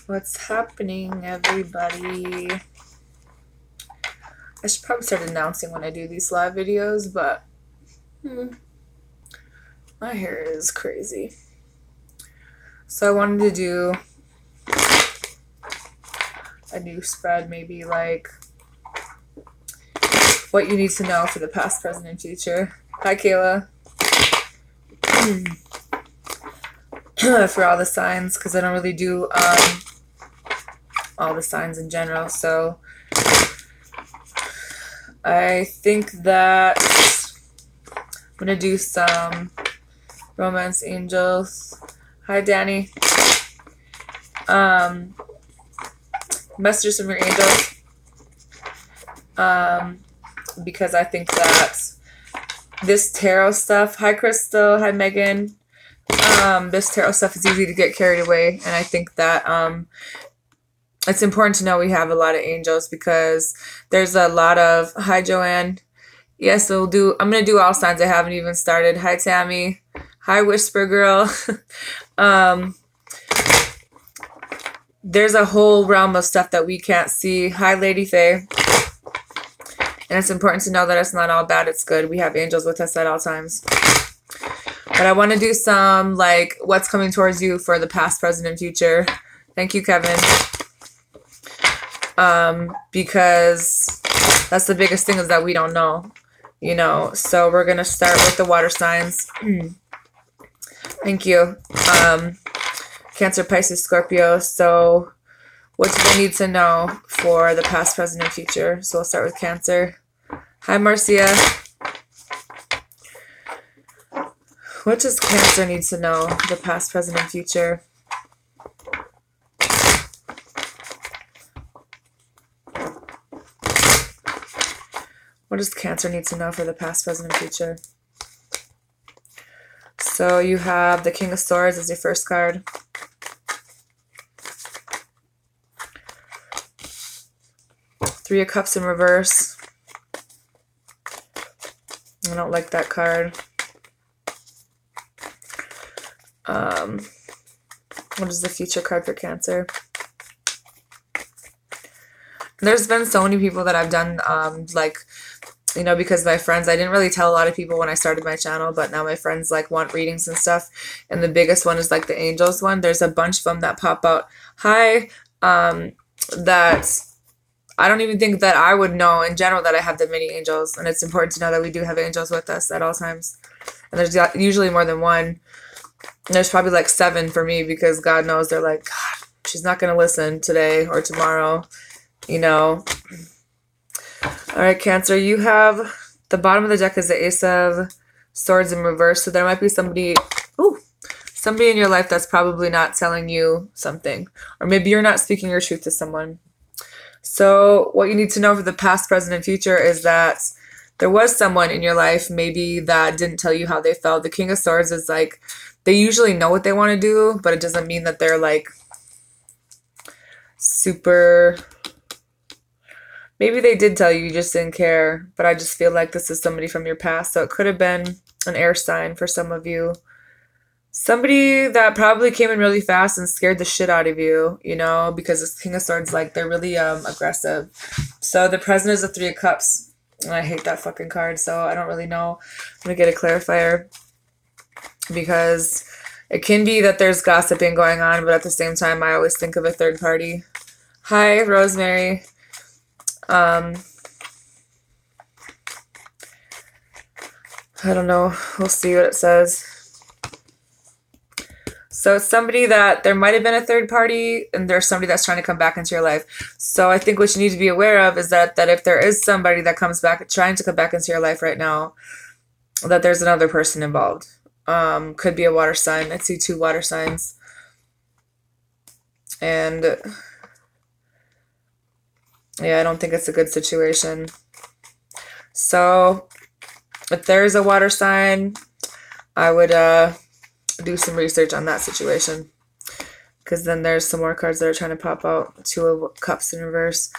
What's happening, everybody? I should probably start announcing when I do these live videos, but my hair is crazy. So I wanted to do a new spread, maybe like what you need to know for the past, present, and future. Hi, Kayla. For all the signs, because I don't really do all the signs in general. So I think that I'm going to do some romance angels. Hi, Danny. Messages from your angels. Because I think that this tarot stuff, hi Crystal, hi Megan, this tarot stuff is easy to get carried away, and I think that it's important to know we have a lot of angels, because there's a lot of, hi Joanne, yes, I'm gonna do all signs. I haven't even started. Hi Tammy, hi Whisper Girl. There's a whole realm of stuff that we can't see. Hi Lady Faye. And it's important to know that it's not all bad, it's good. We have angels with us at all times. But I want to do some, like, what's coming towards you for the past, present, and future. Thank you, Kevin. Because that's the biggest thing, is that we don't know, you know. So we're going to start with the water signs. Thank you. Cancer, Pisces, Scorpio. So what do they need to know for the past, present, and future? So we'll start with Cancer. Hi, Marcia. What does Cancer need to know, the past, present, and future? What does Cancer need to know for the past, present, and future? So you have the King of Swords as your first card. Three of Cups in reverse. I don't like that card. What is the future card for Cancer? There's been so many people that I've done, like, you know, because my friends, I didn't really tell a lot of people when I started my channel, but now my friends, like, want readings and stuff. And the biggest one is, like, the angels one. There's a bunch of them that pop out. Hi, that I don't even think that I would know in general that I have that many angels. And it's important to know that we do have angels with us at all times. And there's usually more than one. And there's probably like 7 for me, because God knows they're like, God, she's not going to listen today or tomorrow, you know. All right, Cancer, you have the bottom of the deck is the Ace of Swords in reverse. So there might be somebody in your life that's probably not telling you something. Or maybe you're not speaking your truth to someone. So what you need to know for the past, present, and future is that there was someone in your life maybe that didn't tell you how they felt. The King of Swords is like, they usually know what they want to do, but it doesn't mean that they're like super, maybe they did tell you, you just didn't care. But I just feel like this is somebody from your past. So it could have been an air sign for some of you. Somebody that probably came in really fast and scared the shit out of you, you know, because this King of Swords, like, they're really aggressive. So the Present is the Three of Cups. And I hate that fucking card, so I don't really know. I'm going to get a clarifier, because it can be that there's gossiping going on, but at the same time, I always think of a third party. Hi, Rosemary. I don't know. We'll see what it says. So it's somebody that there might have been a third party, and there's somebody that's trying to come back into your life. So I think what you need to be aware of is that if there is somebody that comes back, trying to come back into your life right now, that there's another person involved. Could be a water sign. I see 2 water signs. And yeah, I don't think it's a good situation. So if there's a water sign, I would do some research on that situation, because then there's some more cards that are trying to pop out. 2 of Cups in reverse.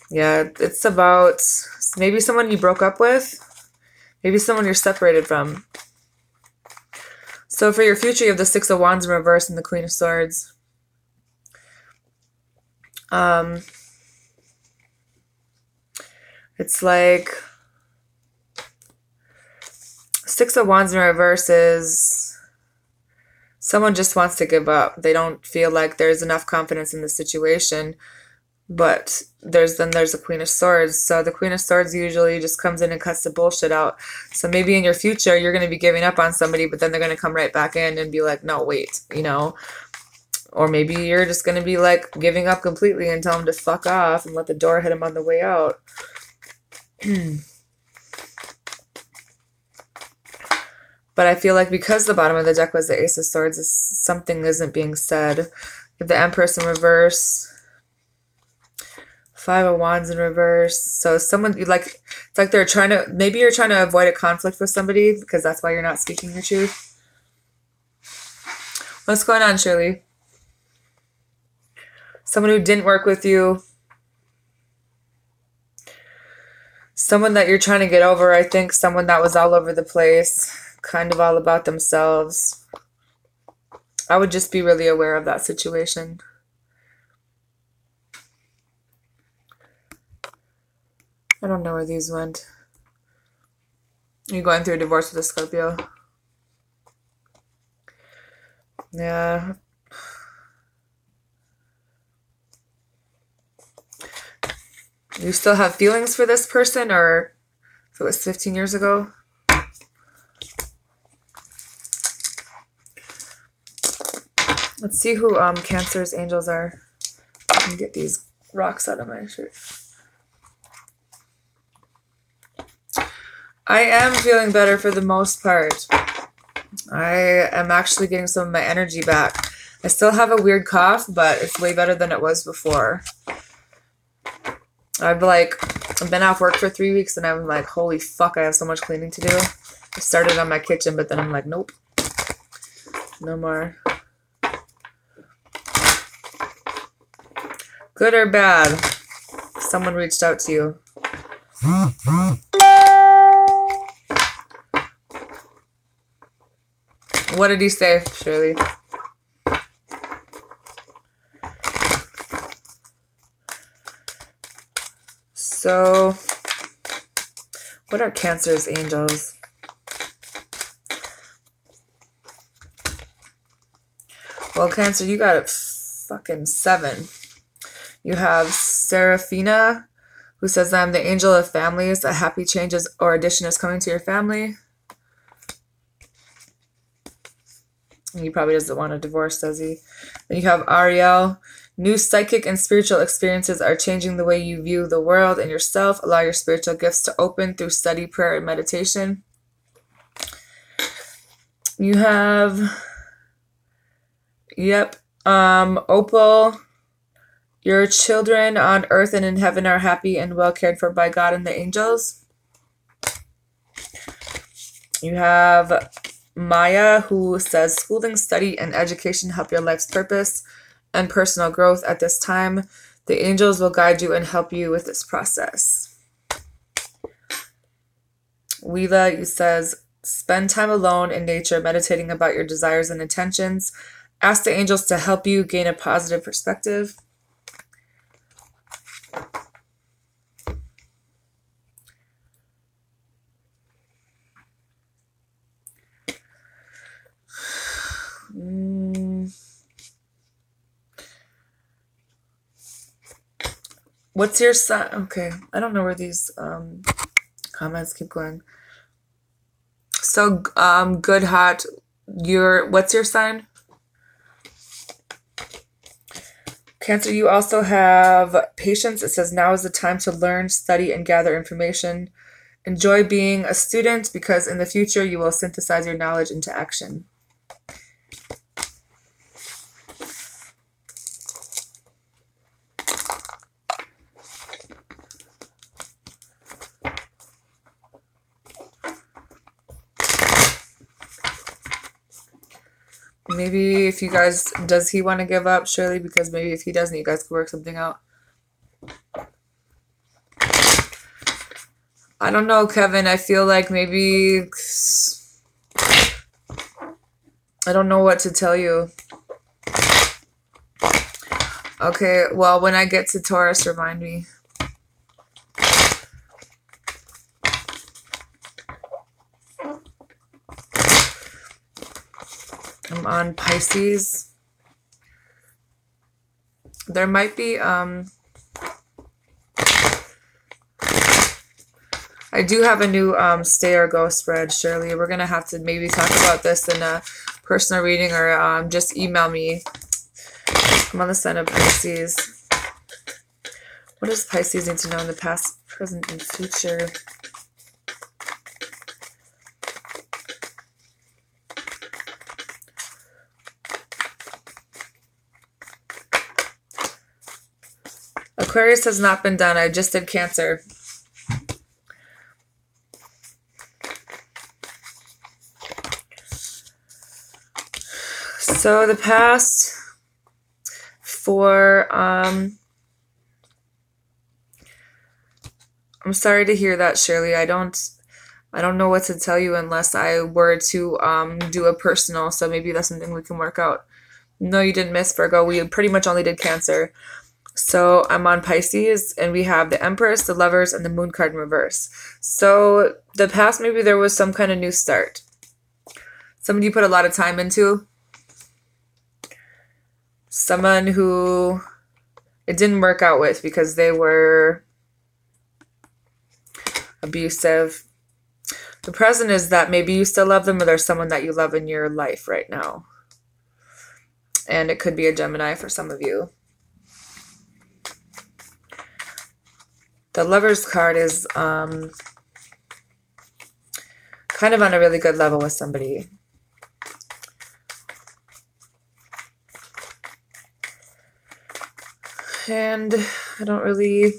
Yeah, it's about maybe someone you broke up with, maybe someone you're separated from. So for your future, you have the 6 of Wands in reverse and the Queen of Swords. Um, it's like Six of Wands in reverse is someone just wants to give up. They don't feel like there's enough confidence in the situation. But there's a Queen of Swords. So the Queen of Swords usually just comes in and cuts the bullshit out. So maybe in your future, you're going to be giving up on somebody, but then they're going to come right back in and be like, no, wait, you know. Or maybe you're just going to be like giving up completely and tell them to fuck off and let the door hit them on the way out. But I feel like because the bottom of the deck was the Ace of Swords, something isn't being said. The Empress in reverse. Five of Wands in reverse. So someone, like, it's like they're trying to, maybe you're trying to avoid a conflict with somebody because that's why you're not speaking your truth. What's going on, Shirley? Someone who didn't work with you. Someone that you're trying to get over, I think. Someone that was all over the place. Kind of all about themselves. I would just be really aware of that situation. I don't know where these went. Are you going through a divorce with a Scorpio? Yeah. You still have feelings for this person, or if it was 15 years ago? Let's see who Cancer's angels are. Let me get these rocks out of my shirt. I am feeling better for the most part. I am actually getting some of my energy back. I still have a weird cough, but it's way better than it was before. I've been off work for 3 weeks and I'm like, holy fuck, I have so much cleaning to do. I started on my kitchen, but then I'm like, nope. No more. Good or bad? Someone reached out to you. What did he say, Shirley? So, what are Cancer's angels? Well, Cancer, you got a fucking 7. You have Seraphina, who says, I'm the angel of families. A happy change or addition is coming to your family. He probably doesn't want a divorce, does he? Then you have Ariel. New psychic and spiritual experiences are changing the way you view the world and yourself. Allow your spiritual gifts to open through study, prayer, and meditation. You have, Opal. Your children on earth and in heaven are happy and well cared for by God and the angels. You have Maya, who says, schooling, study, and education help your life's purpose and personal growth at this time. The angels will guide you and help you with this process. Wheela, you says, spend time alone in nature, meditating about your desires and intentions. Ask the angels to help you gain a positive perspective. What's your sign? Okay, I don't know where these comments keep going. So, good, hot. What's your sign? Cancer, you also have patience. It says, now is the time to learn, study, and gather information. Enjoy being a student because in the future you will synthesize your knowledge into action. Maybe if you guys, does he want to give up, Shirley? Because maybe if he doesn't, you guys could work something out. I don't know, Kevin. I feel like maybe, I don't know what to tell you. Okay, well, when I get to Taurus, remind me. I'm on Pisces. There might be, I do have a new stay or go spread, Shirley. We're going to have to maybe talk about this in a personal reading, or just email me. I'm on the Sun of Pisces. What does Pisces need to know in the past, present, and future? Aquarius has not been done. I just did Cancer. So the past for, I'm sorry to hear that, Shirley. I don't know what to tell you unless I were to do a personal, so maybe that's something we can work out. No, you didn't miss Virgo. We pretty much only did Cancer. So I'm on Pisces, and we have the Empress, the Lovers, and the Moon card in reverse. So the past, maybe there was some kind of new start. Somebody you put a lot of time into. Someone who it didn't work out with because they were abusive. The present is that maybe you still love them, or there's someone that you love in your life right now. And it could be a Gemini for some of you. The Lover's card is kind of on a really good level with somebody. And I don't really... You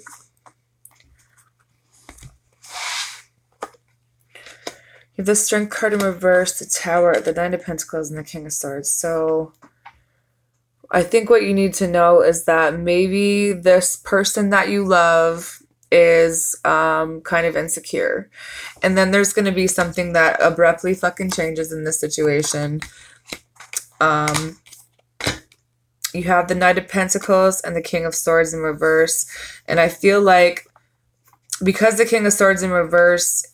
have the Strength card in reverse, the Tower, the Nine of Pentacles, and the King of Swords. So I think what you need to know is that maybe this person that you love is kind of insecure. And then there's going to be something that abruptly fucking changes in this situation. You have the Knight of Pentacles and the King of Swords in reverse. And I feel like because the King of Swords in reverse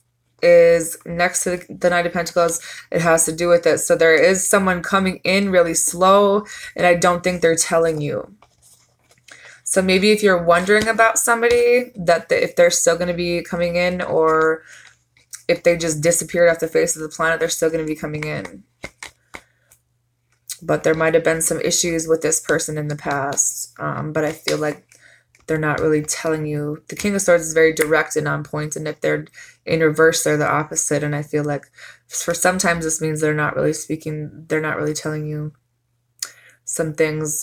is next to the Knight of Pentacles, it has to do with it. So there is someone coming in really slow, and I don't think they're telling you. So maybe if you're wondering about somebody, that if they're still going to be coming in, or if they just disappeared off the face of the planet, they're still going to be coming in. But there might have been some issues with this person in the past, but I feel like they're not really telling you. The King of Swords is very direct and on point, and if they're in reverse, they're the opposite. And I feel like for sometimes this means they're not really speaking, they're not really telling you some things,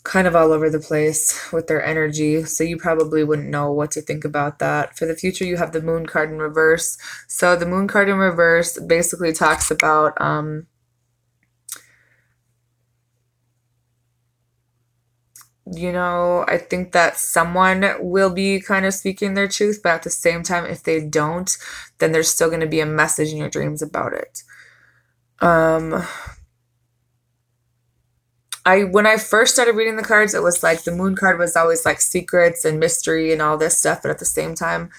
kind of all over the place with their energy. So you probably wouldn't know what to think about that. For the future, you have the Moon card in reverse. So the Moon card in reverse basically talks about, you know, I think that someone will be kind of speaking their truth, but at the same time, if they don't, then there's still going to be a message in your dreams about it. When I first started reading the cards, it was like the Moon card was always like secrets and mystery and all this stuff, but at the same time,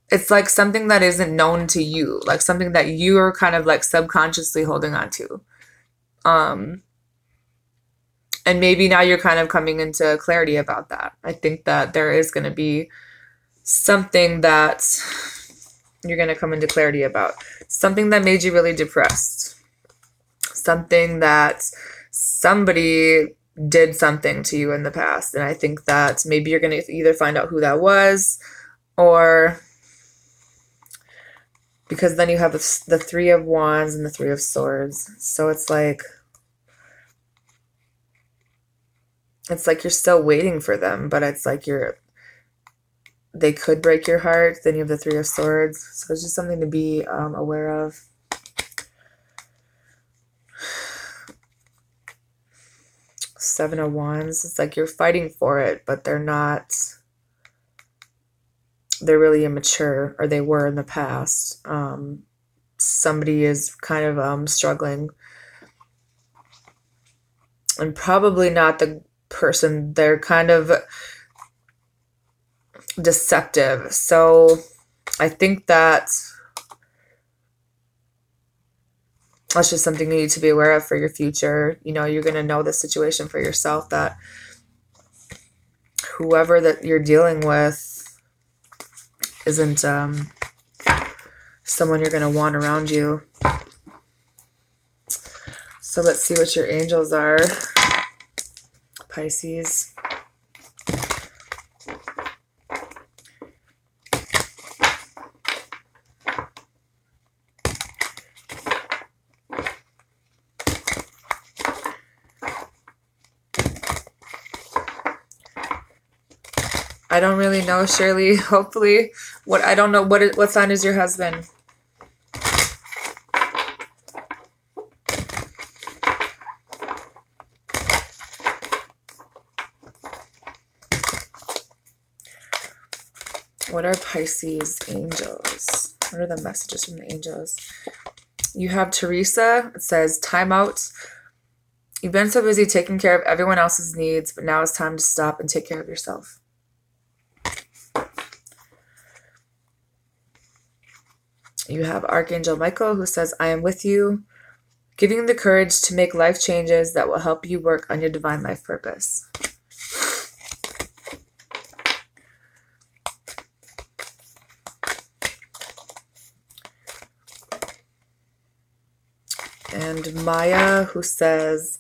it's like something that isn't known to you, like something that you're kind of like subconsciously holding on to. And maybe now you're kind of coming into clarity about that. I think that there is going to be something that you're going to come into clarity about. Something that made you really depressed. Something that somebody did something to you in the past. And I think that maybe you're going to either find out who that was, or because then you have the Three of Wands and the Three of Swords. So it's like you're still waiting for them, but it's like they could break your heart. Then you have the Three of Swords. So it's just something to be aware of. Seven of Wands. It's like you're fighting for it, but they're not. They're really immature, or they were in the past. Somebody is kind of struggling. and probably not the person. They're kind of deceptive. So I think that that's just something you need to be aware of for your future. You know, you're going to know the situation for yourself, that whoever that you're dealing with isn't someone you're going to want around you. So let's see what your angels are, Pisces. I don't really know, Shirley. Hopefully, I don't know what sign is your husband? What are Pisces angels? What are the messages from the angels? You have Teresa. It says, time out. You've been so busy taking care of everyone else's needs, but now it's time to stop and take care of yourself. You have Archangel Michael, who says, I am with you, giving you the courage to make life changes that will help you work on your divine life purpose. And Maya, who says,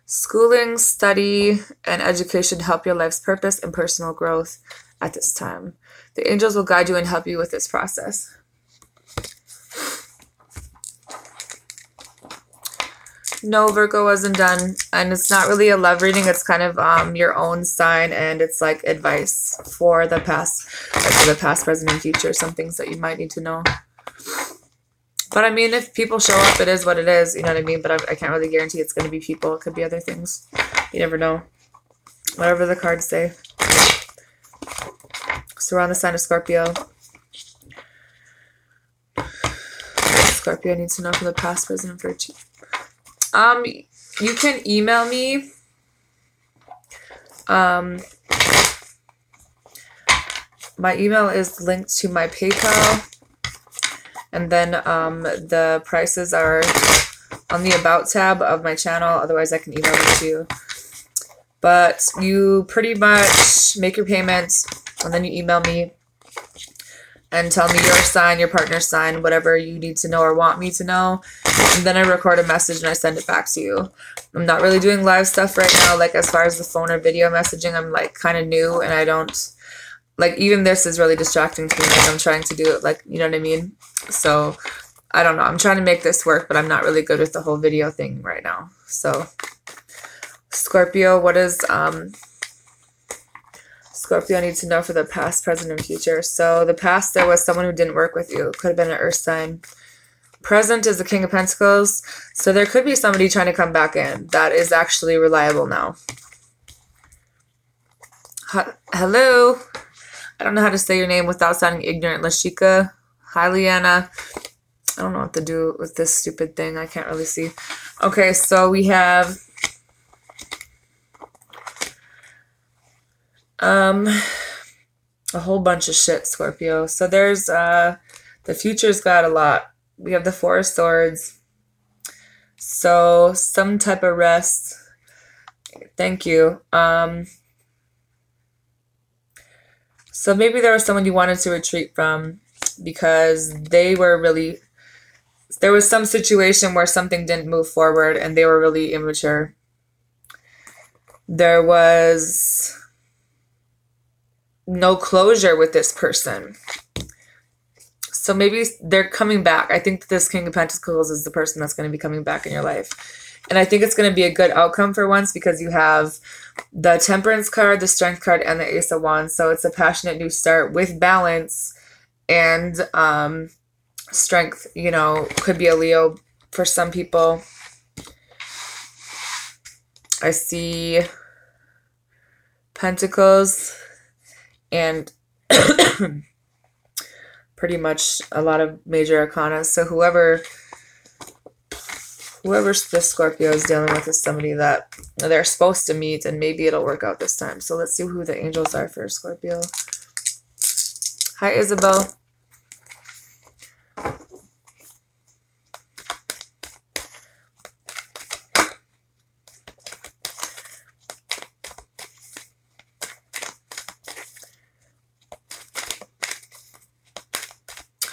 schooling, study, and education help your life's purpose and personal growth at this time. The angels will guide you and help you with this process. No, Virgo wasn't done. And it's not really a love reading. It's kind of your own sign, and it's like advice for the past, present, and future. Some things that you might need to know. But I mean, if people show up, it is what it is. You know what I mean? But I can't really guarantee it's going to be people. It could be other things. You never know. Whatever the cards say. So we're on the sign of Scorpio. Scorpio needs to know for the past, present, and future. You can email me. My email is linked to my PayPal. And then the prices are on the About tab of my channel. Otherwise, I can email them to you. But you pretty much make your payments, and then you email me and tell me your sign, your partner's sign, whatever you need to know or want me to know. And then I record a message and I send it back to you. I'm not really doing live stuff right now. Like, as far as the phone or video messaging, I'm like kind of new, and I don't... Like, even this is really distracting to me. Like, I'm trying to do it, like, you know what I mean? So, I don't know. I'm trying to make this work, but I'm not really good with the whole video thing right now. So, Scorpio, what does Scorpio need to know for the past, present, and future? So, the past, there was someone who didn't work with you. Could have been an earth sign. Present is the King of Pentacles. So, there could be somebody trying to come back in. That is actually reliable now. Hello? I don't know how to say your name without sounding ignorant. Lashika. Hi, Leanna. I don't know what to do with this stupid thing. I can't really see. Okay, so we have a whole bunch of shit, Scorpio. So there's the future's got a lot. We have the Four of Swords. So some type of rest. Thank you. So maybe there was someone you wanted to retreat from because they were really... There was some situation where something didn't move forward and they were really immature. There was no closure with this person. So maybe they're coming back. I think this King of Pentacles is the person that's going to be coming back in your life. And I think it's going to be a good outcome for once because you have the Temperance card, the Strength card, and the Ace of Wands. So it's a passionate new start with balance and strength. You know, could be a Leo for some people. I see Pentacles and pretty much a lot of major arcana. So whoever Whoever this Scorpio is dealing with is somebody that they're supposed to meet, and maybe it'll work out this time. So let's see who the angels are for Scorpio. Hi, Isabel.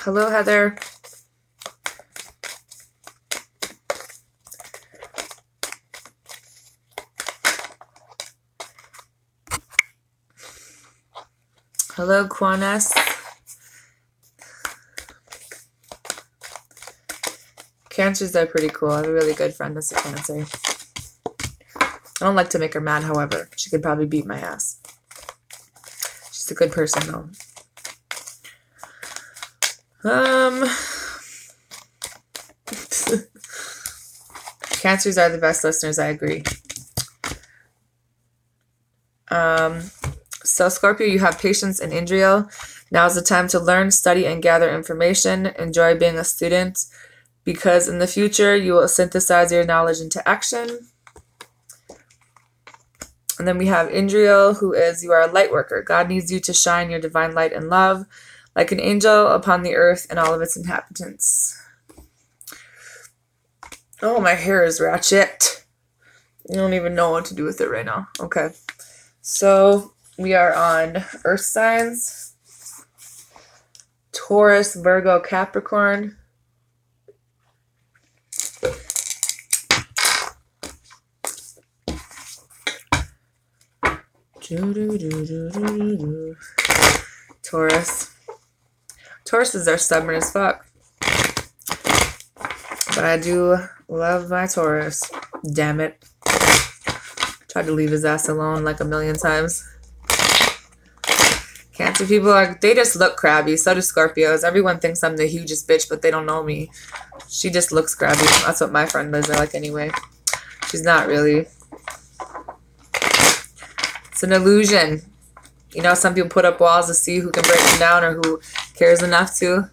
Hello, Heather. Hello, Quanes. Cancers are pretty cool. I have a really good friend that's a Cancer. I don't like to make her mad, however. She could probably beat my ass. She's a good person, though. Cancers are the best listeners, I agree. So Scorpio, you have patience and Indrio. Now is the time to learn, study, and gather information. Enjoy being a student, because in the future you will synthesize your knowledge into action. And then we have Indrio, who is, you are a light worker. God needs you to shine your divine light and love like an angel upon the earth and all of its inhabitants. Oh, my hair is ratchet. I don't even know what to do with it right now. Okay. So we are on earth signs. Taurus, Virgo, Capricorn. Taurus. Tauruses are stubborn as fuck. But I do love my Taurus. Damn it. Tried to leave his ass alone like a million times. Cancer people, they just look crabby. So do Scorpios. Everyone thinks I'm the hugest bitch, but they don't know me. She just looks crabby. That's what my friend is like anyway. She's not really. It's an illusion. You know, some people put up walls to see who can break them down or who cares enough to.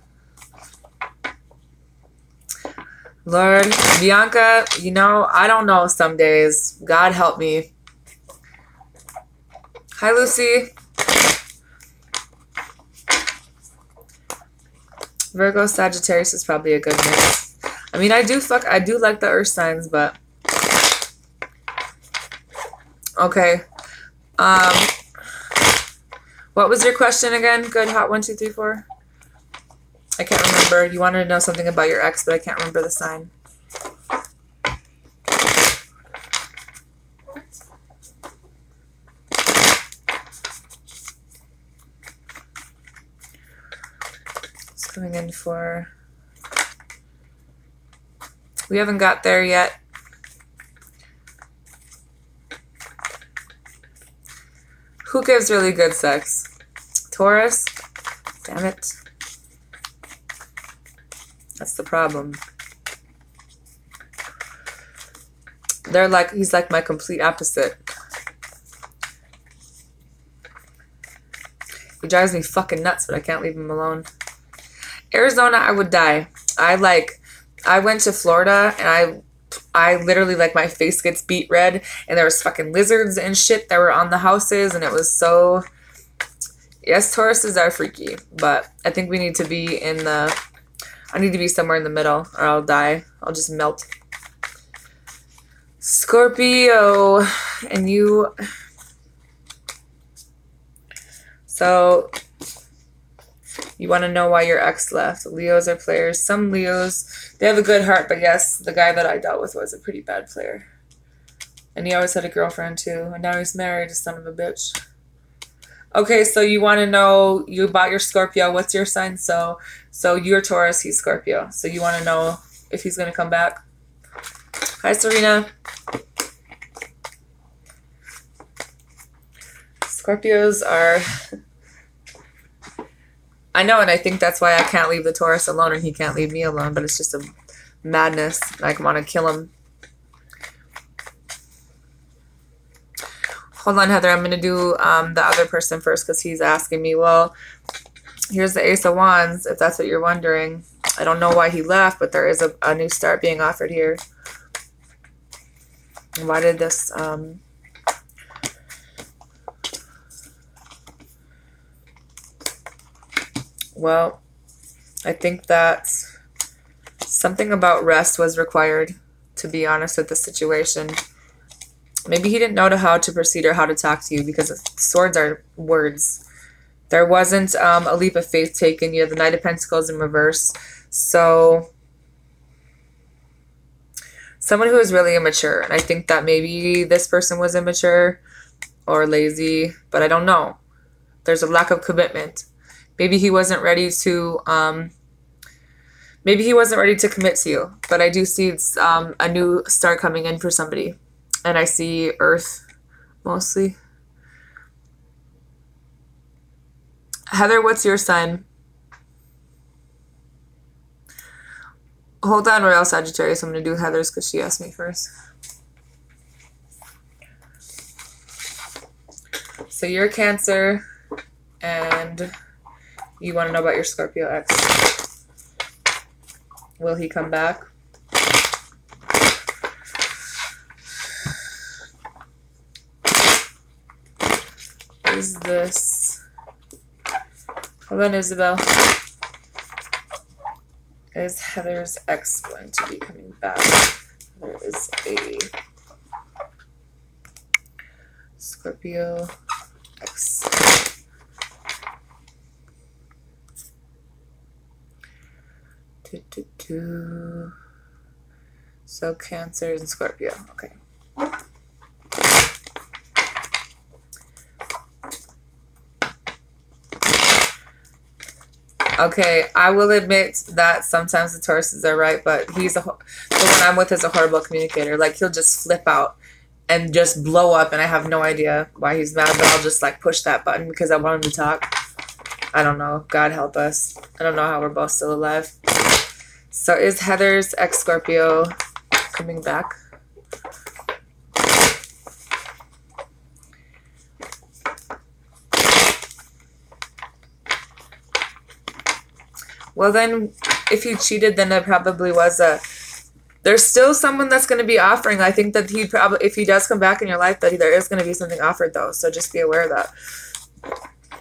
Lord, Bianca, you know, I don't know some days. God help me. Hi, Lucy. Virgo, Sagittarius is probably a good mix. I mean, I do like the earth signs, but okay. What was your question again? Good, hot 1, 2, 3, 4. I can't remember. You wanted to know something about your ex, but I can't remember the sign. It's coming in for... We haven't got there yet. Who gives really good sex? Taurus? Damn it. That's the problem. They're like, he's like my complete opposite. He drives me fucking nuts, but I can't leave him alone. Arizona, I would die. I went to Florida and I literally, like, my face gets beet red, and there was fucking lizards and shit that were on the houses, and it was so... Yes, Tauruses are freaky, but I think we need to be in the... I need to be somewhere in the middle, or I'll die. I'll just melt. Scorpio, and you... So, you want to know why your ex left. Leos are players. Some Leos, they have a good heart, but yes, the guy that I dealt with was a pretty bad player. And he always had a girlfriend too, and now he's married, a son of a bitch. Okay, so you want to know you about your Scorpio. What's your sign? So you're Taurus, he's Scorpio. So you want to know if he's going to come back. Hi, Serena. Scorpios are... I know, and I think that's why I can't leave the Taurus alone and he can't leave me alone, but it's just a madness. I want to kill him. Hold on, Heather. I'm going to do the other person first because he's asking me. Well, here's the Ace of Wands, if that's what you're wondering. I don't know why he left, but there is a new start being offered here. Why did this, well, I think that something about rest was required, to be honest with the situation. Maybe he didn't know how to proceed or how to talk to you, because swords are words. There wasn't a leap of faith taken. You have the Knight of Pentacles in reverse. So someone who is really immature. And I think that maybe this person was immature or lazy, but I don't know. There's a lack of commitment. Maybe he wasn't ready to commit to you. But I do see a new start coming in for somebody. And I see Earth mostly. Heather, what's your sign? Hold on, Royal Sagittarius. I'm going to do Heather's because she asked me first. So you're Cancer, and you want to know about your Scorpio ex. Will he come back? Is this... Hold on, Isabel. Is Heather's ex going to be coming back? There is a Scorpio ex. So Cancer and Scorpio. Okay. Okay, I will admit that sometimes the Tauruses are right, but the one I'm with is a horrible communicator. Like, he'll just flip out and just blow up, and I have no idea why he's mad, but I'll just, like, push that button because I want him to talk. I don't know. God help us. I don't know how we're both still alive. So is Heather's ex-Scorpio coming back? Well, then, if he cheated, then it probably was there's still someone that's going to be offering. I think that he probably, if he does come back in your life, that there is going to be something offered, though. So just be aware of that.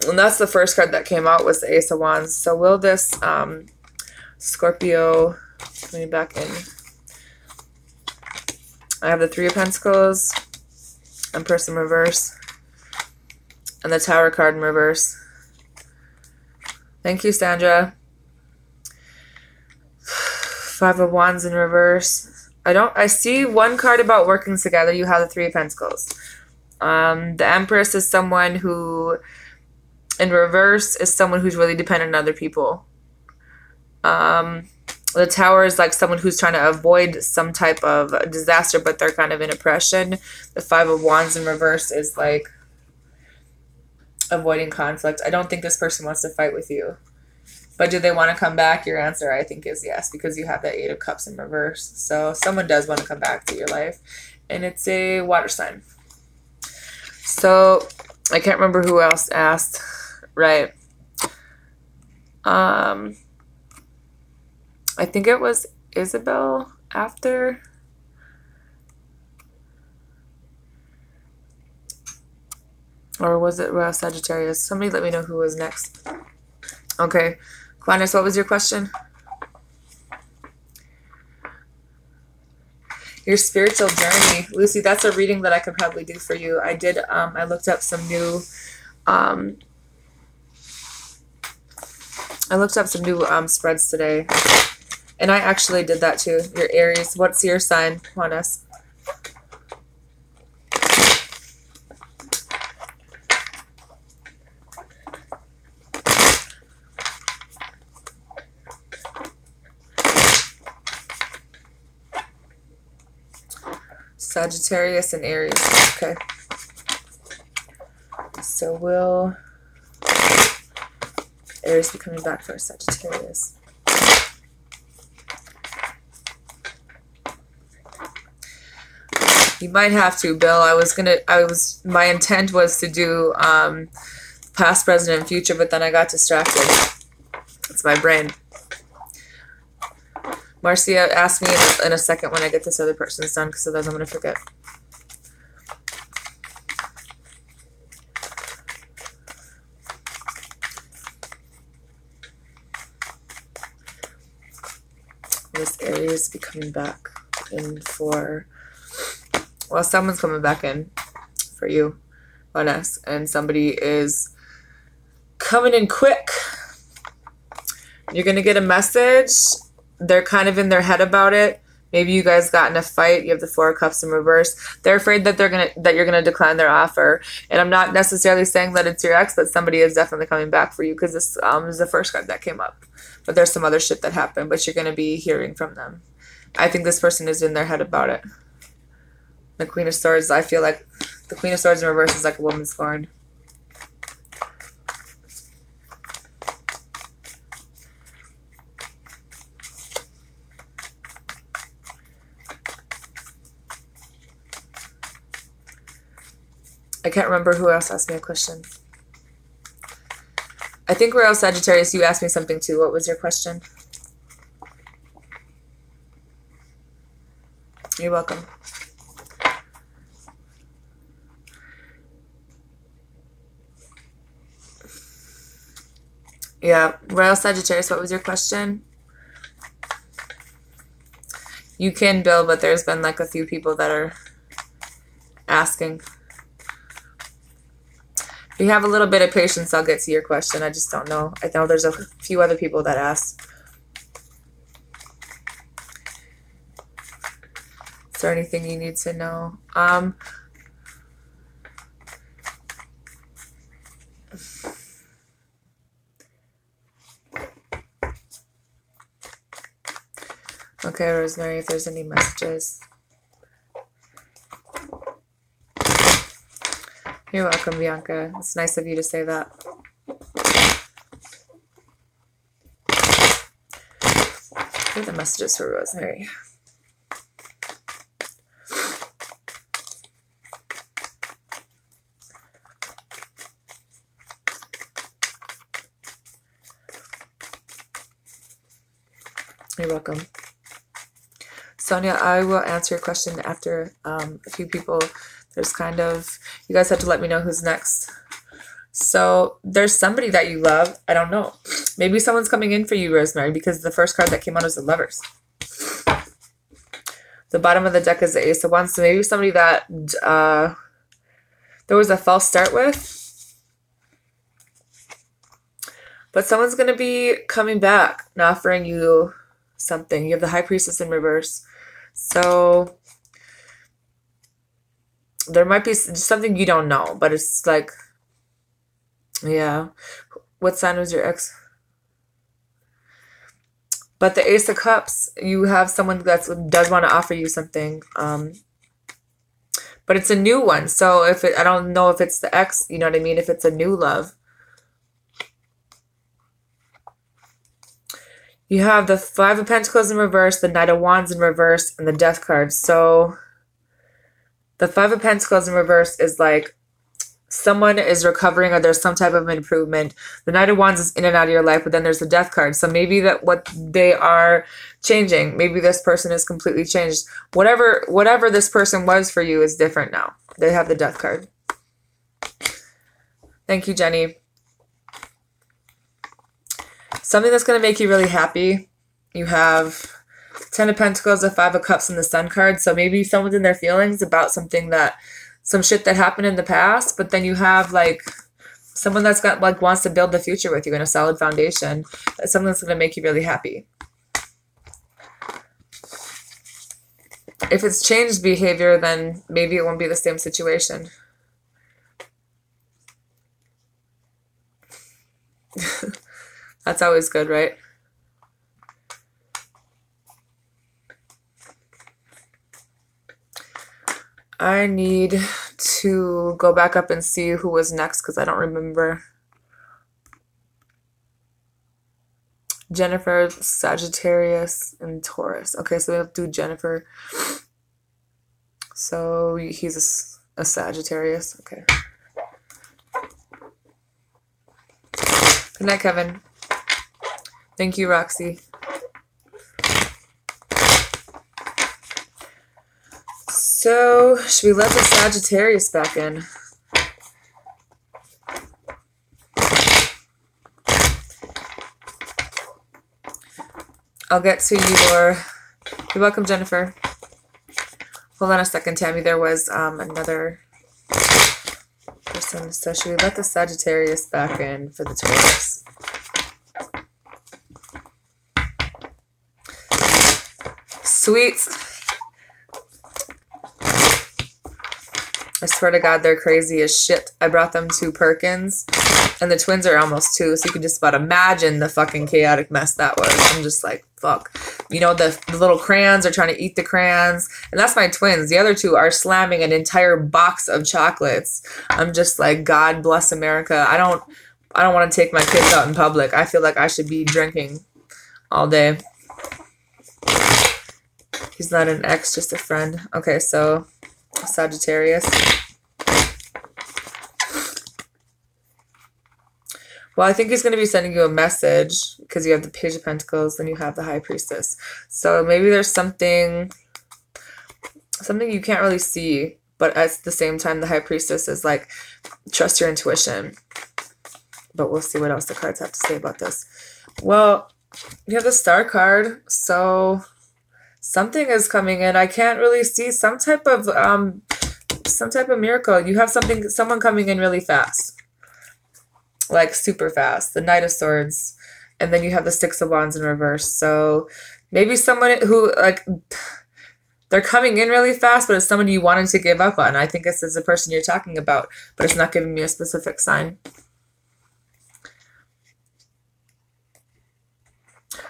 And that's the first card that came out, was the Ace of Wands. So will this Scorpio coming back in? I have the Three of Pentacles, Empress in reverse, and the Tower card in reverse. Thank you, Sandra. Five of Wands in reverse. I see one card about working together. You have the Three of Pentacles. The Empress is someone who, in reverse, is someone who's really dependent on other people. The Tower is like someone who's trying to avoid some type of disaster, but they're kind of in oppression. The Five of Wands in reverse is like avoiding conflict. I don't think this person wants to fight with you. But do they want to come back? Your answer, I think, is yes, because you have that Eight of Cups in reverse. So someone does want to come back to your life, and it's a water sign. So I can't remember who else asked. Right. I think it was Isabel after. Or was it Royal Sagittarius? Somebody let me know who was next. Okay. Quanis, what was your question? Your spiritual journey. Lucy, that's a reading that I could probably do for you. I did, I looked up some new, spreads today. And I actually did that too. Your Aries. What's your sign, Quanis? Sagittarius and Aries. Okay. So will Aries be coming back for Sagittarius? You might have to, Bill. My intent was to do past, present, and future, but then I got distracted. It's my brain. Marcia, ask me in a second when I get this other person's done, because otherwise I'm going to forget. this Aries be coming back in for, well, someone's coming back in for you on us, and somebody is coming in quick. You're going to get a message. They're kind of in their head about it. Maybe you guys got in a fight. You have the Four of Cups in reverse. They're afraid that you're gonna decline their offer. And I'm not necessarily saying that it's your ex, but somebody is definitely coming back for you, because this is the first card that came up. But there's some other shit that happened, but you're gonna be hearing from them. I think this person is in their head about it. The Queen of Swords, I feel like the Queen of Swords in reverse is like a woman scorned. I can't remember who else asked me a question. I think Royal Sagittarius, you asked me something too. What was your question? You're welcome. Yeah, Royal Sagittarius, what was your question? You can bill, but there's been like a few people that are asking. If you have a little bit of patience, I'll get to your question. I just don't know. I know there's a few other people that asked. Is there anything you need to know? Okay, Rosemary, if there's any messages. You're welcome, Bianca. It's nice of you to say that. Here are the messages for Rosemary. You're welcome. Sonia, I will answer your question after a few people. There's kind of, you guys have to let me know who's next. So there's somebody that you love. I don't know. Maybe someone's coming in for you, Rosemary, because the first card that came out was the Lovers. The bottom of the deck is the Ace of Wands. So maybe somebody that there was a false start with. But someone's going to be coming back and offering you something. You have the High Priestess in reverse. So there might be something you don't know, but it's like, yeah. What sign was your ex? But the Ace of Cups, you have someone that does want to offer you something. But it's a new one. So if it, I don't know if it's the ex, you know what I mean? If it's a new love. You have the Five of Pentacles in reverse, the Knight of Wands in reverse, and the Death card. So the Five of Pentacles in reverse is like someone is recovering or there's some type of improvement. The Knight of Wands is in and out of your life, but then there's the Death card. So maybe that what they are changing. Maybe this person is completely changed. Whatever this person was for you is different now. They have the Death card. Thank you, Jenny. Something that's going to make you really happy. You have Ten of Pentacles, the Five of Cups, and the Sun card. So maybe someone's in their feelings about something that, some shit that happened in the past. But then you have like someone that's got like wants to build the future with you in a solid foundation. That's something that's going to make you really happy. If it's changed behavior, then maybe it won't be the same situation. That's always good, right? I need to go back up and see who was next because I don't remember. Jennifer, Sagittarius, and Taurus. Okay, so we have to do Jennifer. So he's a Sagittarius. Okay. Good night, Kevin. Thank you, Roxy. So, should we let the Sagittarius back in? I'll get to your... You're welcome, Jennifer. Hold on a second, Tammy. There was another person. So should we let the Sagittarius back in for the Taurus? Sweets. I swear to God, they're crazy as shit. I brought them to Perkins, and the twins are almost 2, so you can just about imagine the fucking chaotic mess that was. I'm just like, fuck. You know, the little crayons are trying to eat the crayons, and that's my twins. The other 2 are slamming an entire box of chocolates. I'm just like, God bless America. I don't want to take my kids out in public. I feel like I should be drinking all day. He's not an ex, just a friend. Okay, so Sagittarius. Well, I think he's going to be sending you a message because you have the Page of Pentacles and you have the High Priestess. So maybe there's something you can't really see, but at the same time, the High Priestess is like, trust your intuition. But we'll see what else the cards have to say about this. Well, you have the Star card, so something is coming in. I can't really see some type of miracle. You have someone coming in really fast. Like super fast. The Knight of Swords. And then you have the Six of Wands in reverse. So maybe someone who, like, they're coming in really fast, but it's someone you wanted to give up on. I think this is the person you're talking about, but it's not giving me a specific sign.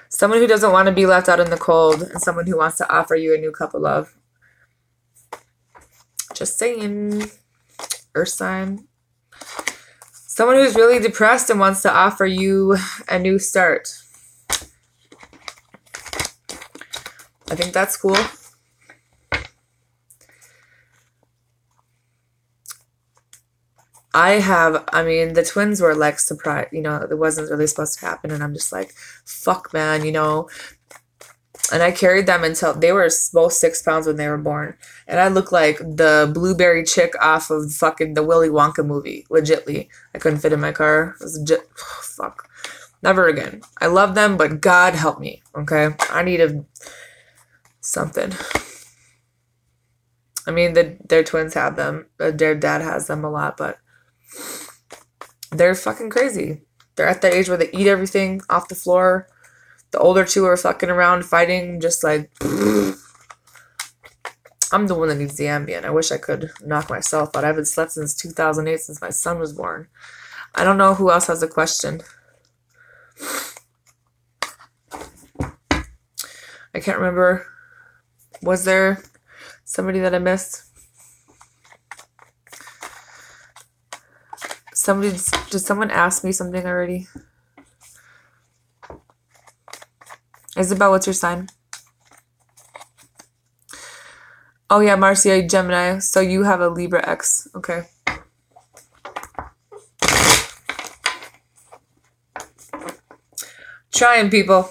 Someone who doesn't want to be left out in the cold, and someone who wants to offer you a new cup of love. Just saying. Earth sign. Someone who's really depressed and wants to offer you a new start. I think that's cool. I mean, the twins were like surprised, you know, it wasn't really supposed to happen. And I'm just like, fuck, man, you know. And I carried them until they were both 6 pounds when they were born. And I looked like the blueberry chick off of fucking the Willy Wonka movie. Legitly. I couldn't fit in my car. It was legit. Oh, fuck. Never again. I love them, but God help me. Okay? I need something. I mean, their twins have them. Their dad has them a lot, but they're fucking crazy. They're at that age where they eat everything off the floor. The older 2 are fucking around fighting, just like, I'm the one that needs the Ambien. I wish I could knock myself out. I haven't slept since 2008, since my son was born. I don't know who else has a question. I can't remember. Was there somebody that I missed? Did someone ask me something already? Isabel, what's your sign? Oh yeah, Marcia, Gemini. So you have a Libra X. Okay. Trying, people.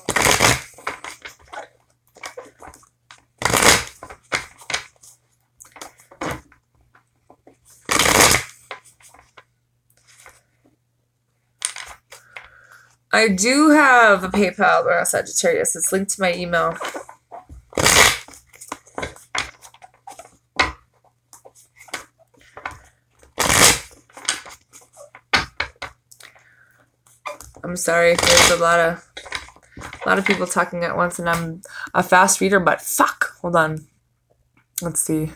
I do have a PayPal or a Sagittarius. It's linked to my email. I'm sorry. There's a lot of people talking at once, and I'm a fast reader, but fuck. Hold on. Let's see.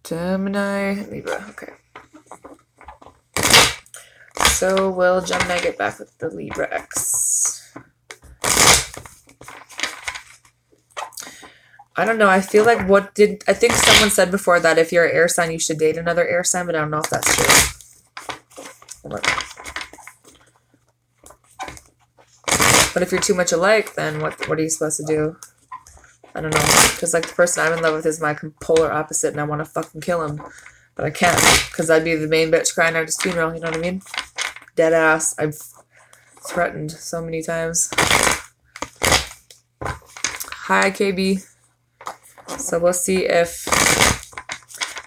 Gemini, Libra, okay. So will Gemini get back with the Libra X? I don't know. I feel like I think someone said before that if you're an air sign, you should date another air sign, but I don't know if that's true. Hold on. But if you're too much alike, then what are you supposed to do? I don't know, because like the person I'm in love with is my polar opposite, and I want to fucking kill him, but I can't, because I'd be the main bitch crying at his funeral. You know what I mean? Dead ass. I've threatened so many times. Hi, KB. So we'll see if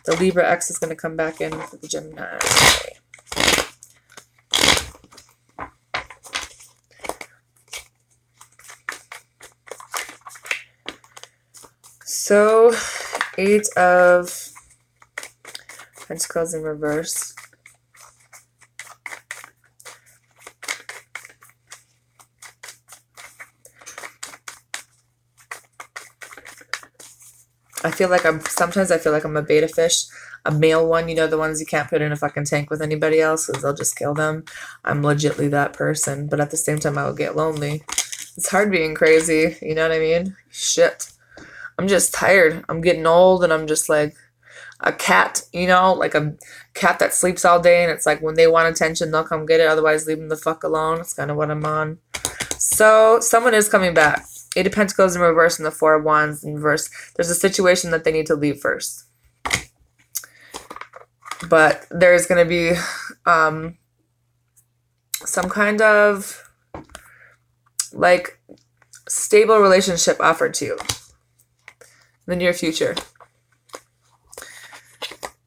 the Libra X is going to come back in for the Gemini. So, 8 of Pentacles in reverse. Sometimes I feel like I'm a beta fish, a male one, you know, the ones you can't put in a fucking tank with anybody else because they'll just kill them. I'm legitly that person, but at the same time I would get lonely. It's hard being crazy, you know what I mean? Shit. I'm just tired. I'm getting old and I'm just like a cat, you know, like a cat that sleeps all day and it's like when they want attention, they'll come get it. Otherwise, leave them the fuck alone. It's kind of what I'm on. So someone is coming back. 8 of Pentacles in reverse and the 4 of Wands in reverse. There's a situation that they need to leave first. But there's going to be some kind of like stable relationship offered to you in the near future.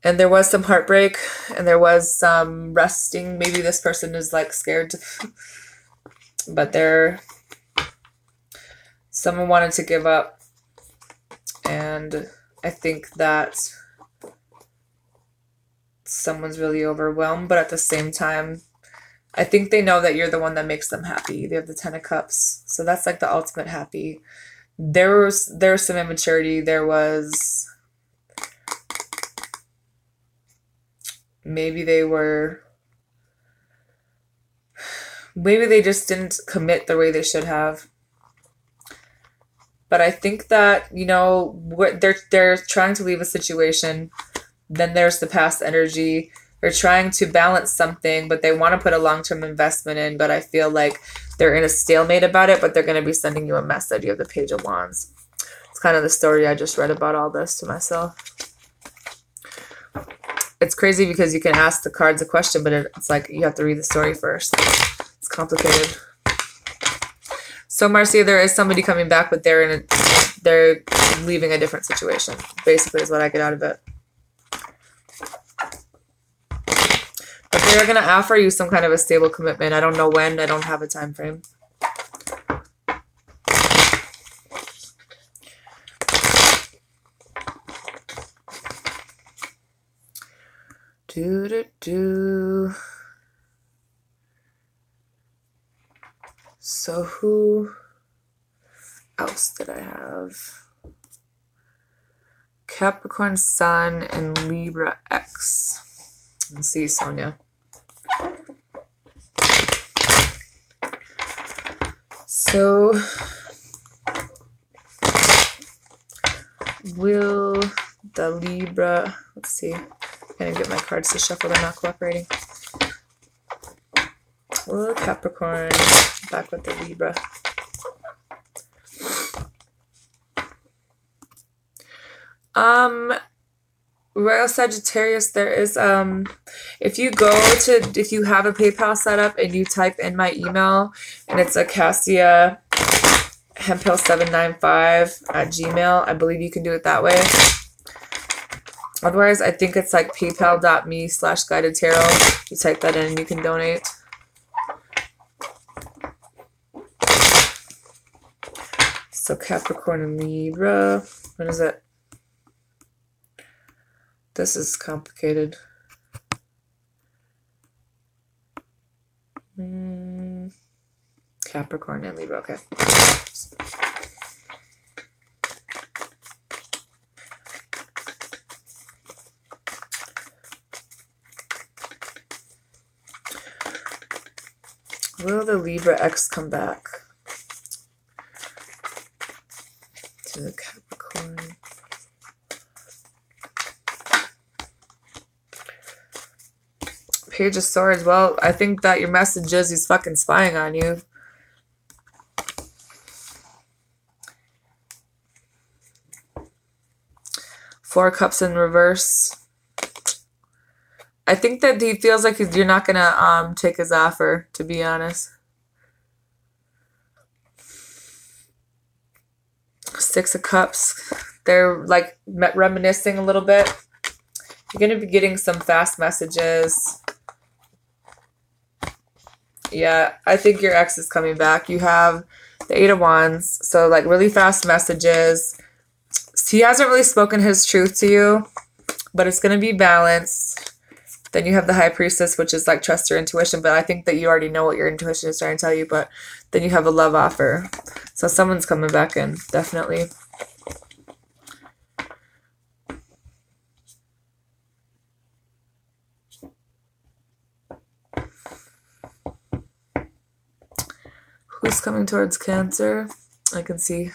And there was some heartbreak and there was some resting. Maybe this person is like scared to, but someone wanted to give up. And I think that someone's really overwhelmed, but at the same time, I think they know that you're the one that makes them happy. They have the 10 of Cups. So that's like the ultimate happy. There's some immaturity. There was, maybe they just didn't commit the way they should have. But I think that, you know, what they're trying to leave a situation. Then there's the past energy. They're trying to balance something, but they want to put a long-term investment in. But I feel like they're in a stalemate about it, but they're going to be sending you a message. You have the Page of Wands. It's kind of the story I just read about all this to myself. It's crazy because you can ask the cards a question, but it's like you have to read the story first. It's complicated. So Marcia, there is somebody coming back, but they're leaving a different situation. Basically, is what I get out of it. But they're going to offer you some kind of a stable commitment. I don't know when. I don't have a time frame. So who else did I have? Capricorn Sun and Libra X. Let's see, Sonia. So will the Libra, let's see, I'm gonna get my cards to shuffle, they're not cooperating. Will Capricorn back with the Libra? Royal Sagittarius, there is if you have a PayPal set up and you type in my email and it's Acacia hemphill795@gmail, I believe you can do it that way. Otherwise, I think it's like paypal.me/guided tarot. You type that in and you can donate. So Capricorn and Libra, what is it? This is complicated. Capricorn and Libra, okay. Will the Libra X come back to the Capricorn? Page of Swords. Well, I think that your message is he's fucking spying on you. Four Cups in reverse. I think that he feels like you're not gonna take his offer, to be honest. Six of Cups. They're like reminiscing a little bit. You're gonna be getting some fast messages. Yeah, I think your ex is coming back. You have the 8 of Wands, so like really fast messages. He hasn't really spoken his truth to you, but it's going to be balanced. Then you have the High Priestess, which is like trust your intuition, but I think that you already know what your intuition is trying to tell you, but then you have a love offer. So someone's coming back in, definitely. Who's coming towards Cancer? I can see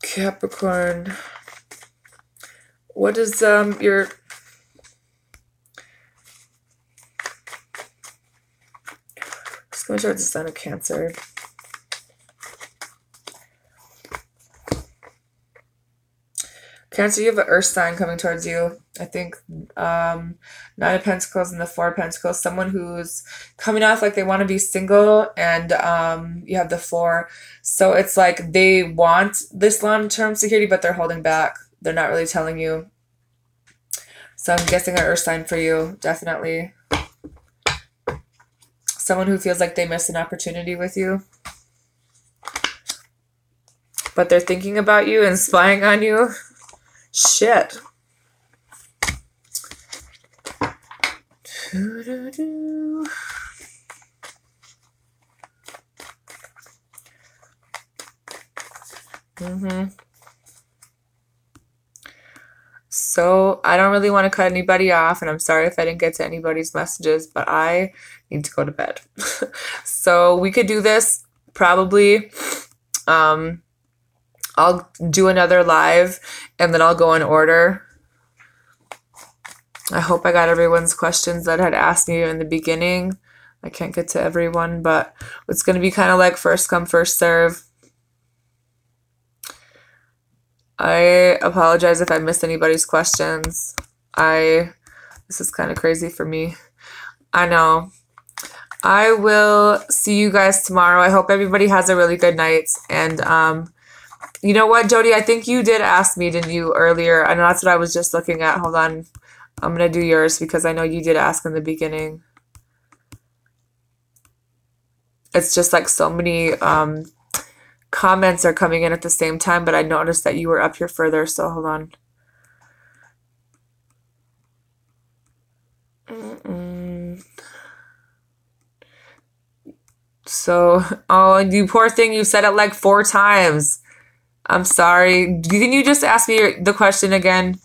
Capricorn. What is your... Just coming towards the Sun of Cancer. Cancer, you have an earth sign coming towards you. I think Nine of Pentacles and the Four of Pentacles. Someone who's coming off like they want to be single, and you have the Four. So it's like they want this long-term security, but they're holding back. They're not really telling you. So I'm guessing an earth sign for you, definitely. Someone who feels like they missed an opportunity with you. But they're thinking about you and spying on you. Shit. So I don't really want to cut anybody off, and I'm sorry if I didn't get to anybody's messages, but I need to go to bed. So we could do this probably. I'll do another live, and then I'll go in order. I hope I got everyone's questions that had asked me in the beginning. I can't get to everyone, but it's going to be kind of like first come, first serve. I apologize if I missed anybody's questions. This is kind of crazy for me. I know. I will see you guys tomorrow. I hope everybody has a really good night. And, you know what, Jody? I think you did ask me, didn't you, earlier? I know that's what I was just looking at. Hold on. I'm going to do yours because I know you did ask in the beginning. It's just like so many comments are coming in at the same time, but I noticed that you were up here further, so hold on. So, oh, you poor thing, you said it like 4 times. I'm sorry. Can you just ask me the question again,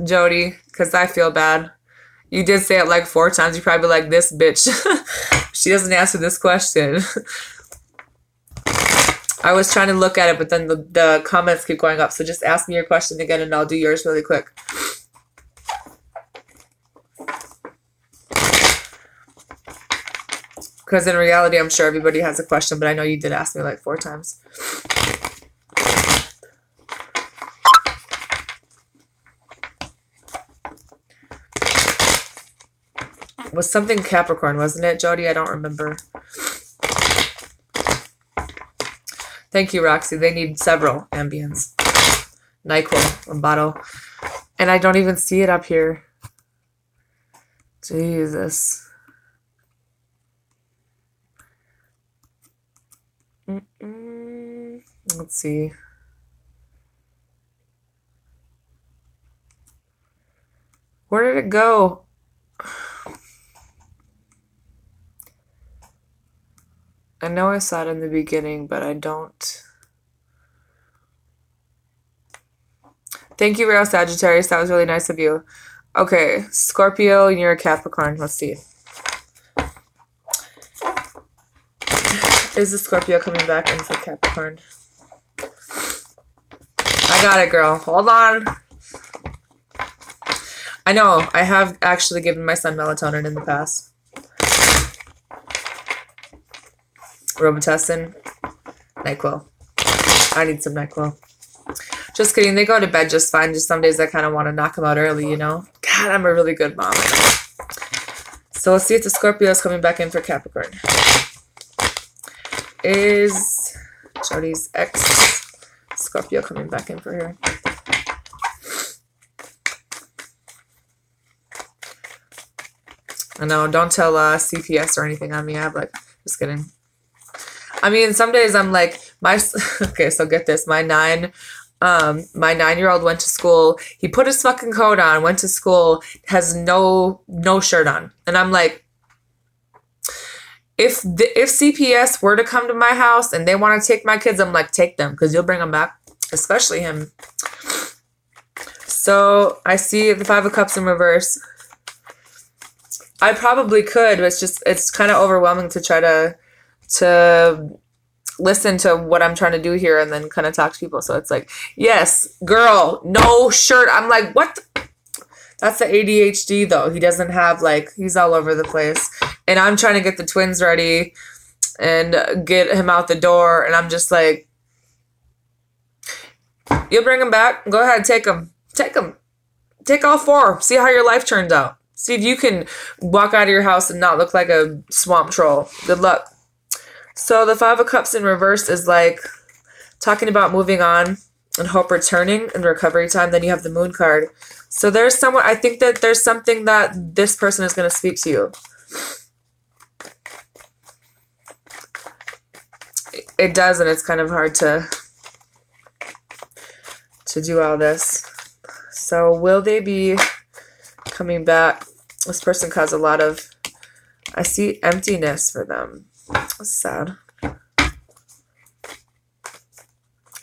Jody? Because I feel bad. You did say it like 4 times. You're probably like, this bitch. She doesn't answer this question. I was trying to look at it, but then the comments keep going up. So just ask me your question again, and I'll do yours really quick. Because in reality, I'm sure everybody has a question, but I know you did ask me like 4 times. Was something Capricorn, wasn't it, Jody? I don't remember. Thank you, Roxy. They need several Ambience. NyQuil, a bottle. And I don't even see it up here. Jesus. Let's see. Where did it go? I know I saw it in the beginning, but I don't. Thank you, Real Sagittarius. That was really nice of you. Okay, Scorpio, and you're a Capricorn. Let's see. Is the Scorpio coming back into Capricorn? I got it, girl. Hold on. I know. I have actually given my son melatonin in the past. Robitussin, NyQuil. I need some NyQuil. Just kidding. They go to bed just fine. Just some days I kind of want to knock them out early, you know? God, I'm a really good mom. So let's see if the Scorpio is coming back in for Capricorn. Is Jody's ex Scorpio coming back in for her? I know. Don't tell CPS or anything on me. I'm like, just kidding. I mean, some days I'm like, Okay, so get this. My 9-year-old went to school. He put his fucking coat on, went to school, has no shirt on. And I'm like, if CPS were to come to my house and they want to take my kids, I'm like, take them, because you'll bring them back, especially him. So I see the 5 of Cups in reverse. I probably could, but it's kind of overwhelming to try to listen to what I'm trying to do here and then kind of talk to people. So it's like, yes, girl, no shirt. I'm like, what? That's the ADHD though. He doesn't have like, he's all over the place. And I'm trying to get the twins ready and get him out the door. And I'm just like, you'll bring him back. Go ahead, take him. Take him. Take all 4. See how your life turns out. See if you can walk out of your house and not look like a swamp troll. Good luck. So the 5 of Cups in reverse is like talking about moving on and hope returning and recovery time. Then you have the Moon card. So there's someone, I think that there's something that this person is going to speak to you. It does, and it's kind of hard to do all this. So will they be coming back? This person caused a lot of, I see emptiness for them. That's sad.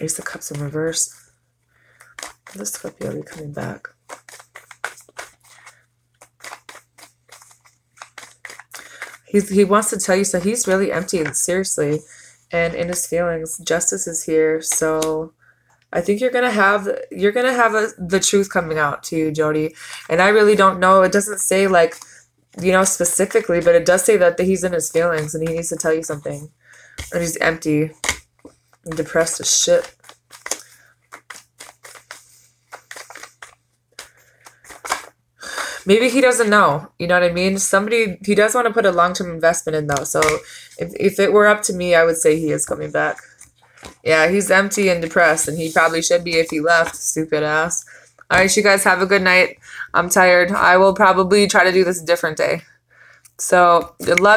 Ace of Cups in reverse. This Scorpio will be coming back. He wants to tell you, so he's really empty, seriously, and in his feelings. Justice is here, so I think you're gonna have the truth coming out to you, Jody. And I really don't know. It doesn't say like, you know, specifically, but it does say that he's in his feelings and he needs to tell you something. And he's empty and depressed as shit. Maybe he doesn't know. You know what I mean? He does want to put a long-term investment in though. So if it were up to me, I would say he is coming back. Yeah, he's empty and depressed, and he probably should be if he left. Stupid ass. All right, you guys have a good night. I'm tired. I will probably try to do this a different day. So good luck.